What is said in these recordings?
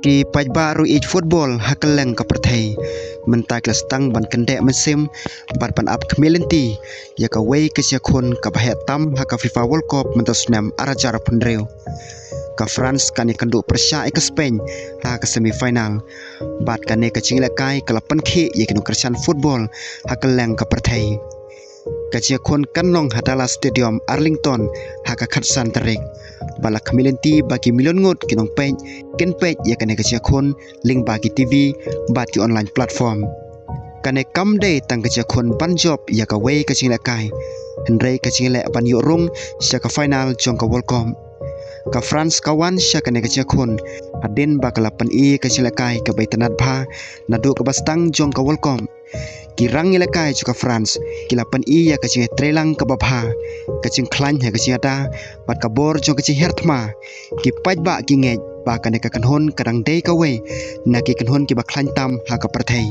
Ki pajba ruij football hakeleng ke perthai mentai kelas tang ban kendek mesim bat ban up kmelenti ya ka wei ke siakon ka bahet tam ha ka FIFA World Cup mentos nam arajar pendreu ka France kani kendu persya ke Spain ha ke semifinal bat kani ke cinglekai ke lapan khi ya kinu kersan football hakeleng ke perthai kaciakon kanong hadala stadium Arlington haka khatsan terik balak kmelenti bagi milion ngot kinong pej ken pej ya kane kaciakon link bagi TV bagi online platform kane kamde tang kaciakon ban job ya ka wei kacinglekai hendrei kacingele ban yorung sya ka final jong ka World Cup ka France kawan sya kane kaciakon adin bakalapan kacinglekai ka baitanat bha nadu ka bastang jong ka World Cup kirang ilakai juga France kilapan ya kacing trelang ke babha kacing klan ha kacing ada bat kabor jong kacing hertma ki pajba ki ngej ba kane ka kanhon kadang dei ka we na ki kanhon ki ba klan tam ha ka perthai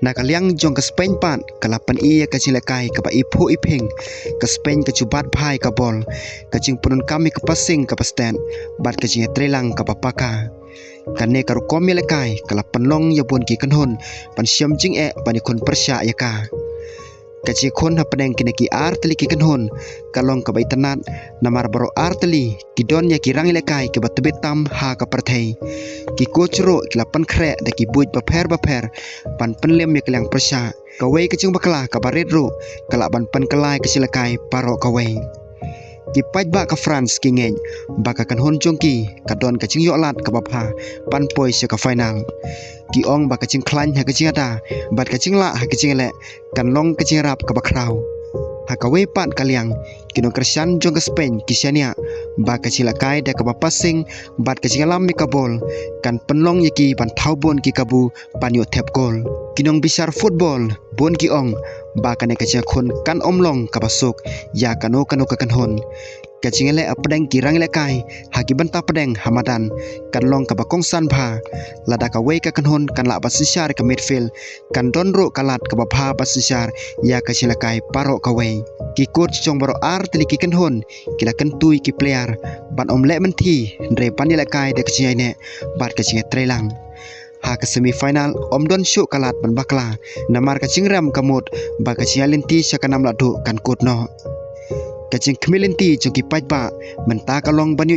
na kaliang jong ke Spain pat kalapan ya kacing lakai ka ba ipu iping ke Spain ka cubat bhai ka bol kacing punun kami ke passing ka stand bat kacing trelang ka bapaka kane karu komi lekai kala penlong ya bon ki kanhon pan siam jing bani kon persya ya ka kaci kon ha peneng kine ki artli ki kanhon kalong ka baitanat namar baro artli ki don ya ki rang lekai ke batbet tam ha ka perthai ki kochro ki lapan khre da ki buj baper pan penlem ya kelang persya ka wei kacing bakala ka baredro kala ban pan kelai ke silakai paro ka wei ki pajba ka France ki ngej baka kanhon jongki kadon kacing yoklat ka babha pan poi se ka final ki ong baka cing klan ha kacing ada bat kacing la ha kacing le kan long kacing rap ka bakrau ha ka we pat kaliang kino kersan jong ka Spain ki siania baka cilakai da ka bapasing bat kacing lam mi ka bol kan penlong yaki ban thaubon ki kabu pan yo thep gol kinong bisar football bon ki ong baka ne kacing khon kan omlong ka basuk ya kano ka kanhon kacing le apdeng kirang lekai haki banta pedeng hamadan kan long ka bakong san bha lada ka wei ka kanhon kan la basishar ka midfield kan donro kalat ka babha basishar ya ka silakai paro ka wei ki coach jong baro ar teliki kanhon kila kentui ki player ban omle menti ndre pan lekai de kacing ne bat kacing trelang ha ke semifinal omdon syuk kalat ban bakla namar kacing ram kamut ba kacing lenti syakanam ladu kan kutno kacing kmelenti joki pajba menta kalong banyu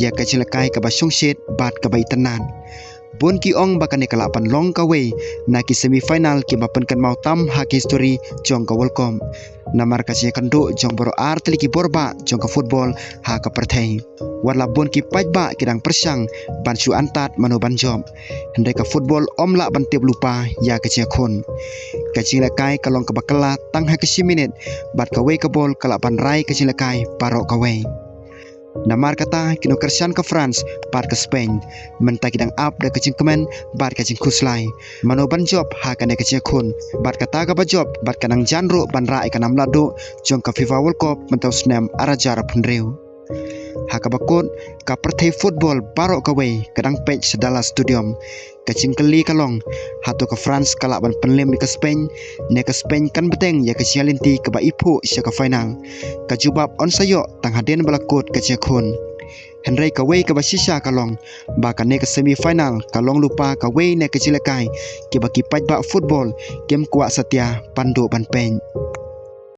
ya kacing lekai ka basung shet bat ka baitanan bon ki ong bakane kalapan long ka wei na ki semifinal ki bapen kan mau tam ha ki history jong ka World Cup namar kacing kando jong boro ar teliki borba jong ka football ha ka perthai warla bon ki pajba kidang persang ban su antat mano ban job hendai ka football omla ban tiap lupa ya kacing khon kacing lekai kalong ka bakala tang ha ki minute bat ka wei ka bol kalapan rai kacing lekai paro ka wei namar kata kino kersan ke France bat ke Spain menta kidang up da kacing kemen bat kacing kuslai mano ban job ha kane kacing khon bat kata ka ba job bat kanang janro ban rai kanam lado jong ka FIFA World Cup mentau snam arajar pendreu ha ka bakut ka perthai football paro ka wei kadang pej sedala stadium kacing keli kalong hatu ke France kala ban penlem ke Spain ne ke Spain kan beteng ya ke sialinti ke ba ipu sya ka final ka jubab on sayo tang haden balakut ke ciakon Henry ka wei ka basisha kalong ba ka ne ke semifinal kalong lupa ka wei ne ke cilekai ke ba ki pajba football game kuat setia pandu ban pen